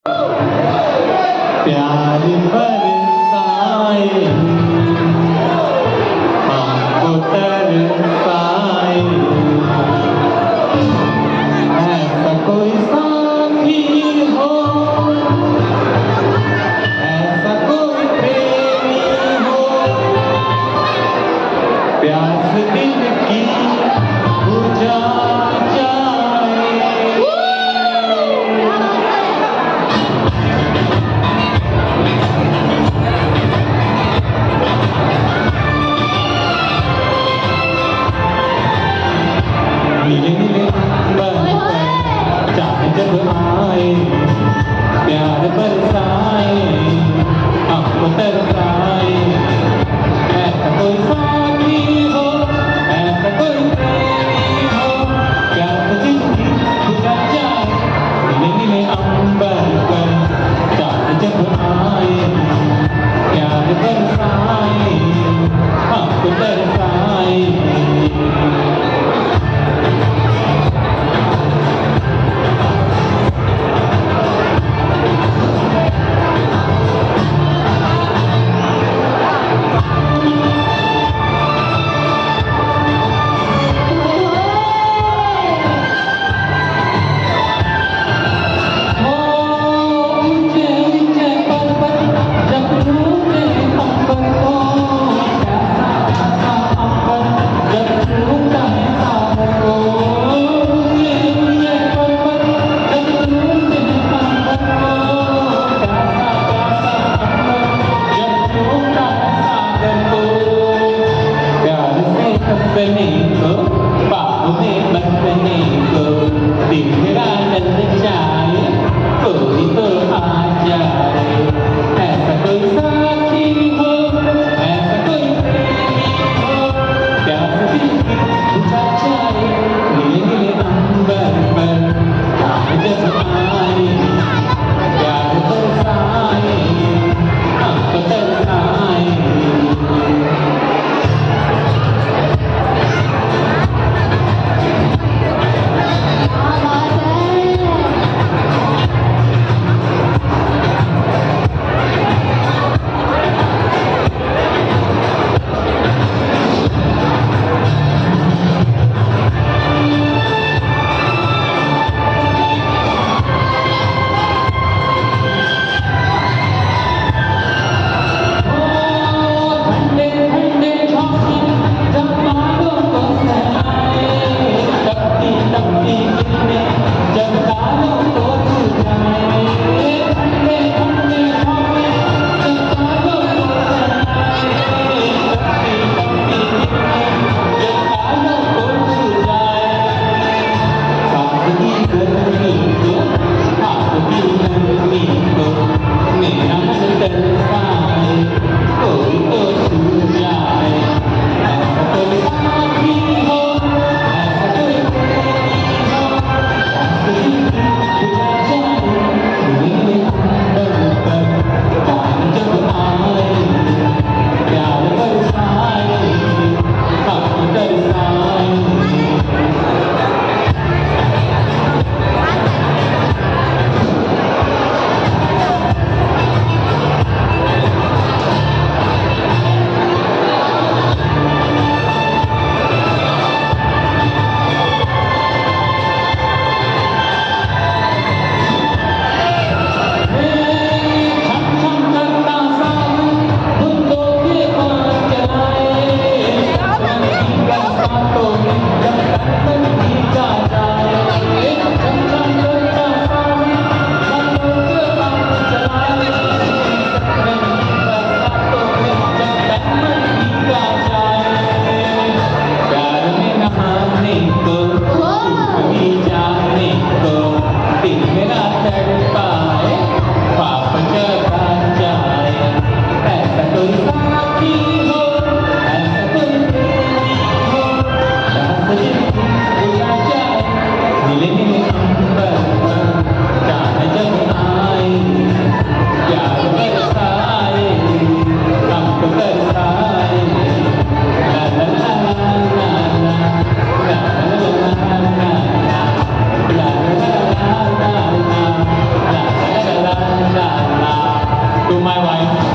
प्यार बरसाए हमको तरसाए ऐसा कोई साथी हो ऐसा कोई प्रेमी हो प्यास दिल की बुझा जब आए प्यार बरसाए हमको तरसाए ऐसा कोई साथी हो ऐसा कोई प्रेमी हो प्यास दिल की बुझा जाए नीले नीले अंबर पर चाँद जब आए प्यार बरसाए हमको तरसाए बसने को बाहों में बसने को दिल मेरा ललचाए कोई तो आ जाए ऐसा कोई साथी हो ऐसा कोई प्रेमी हो प्यास दिल की बुझा जाए नीले नीले अंबर पर चाँद जब आए प्यार बरसाए हमको तरसाए जाने को दिल मेरा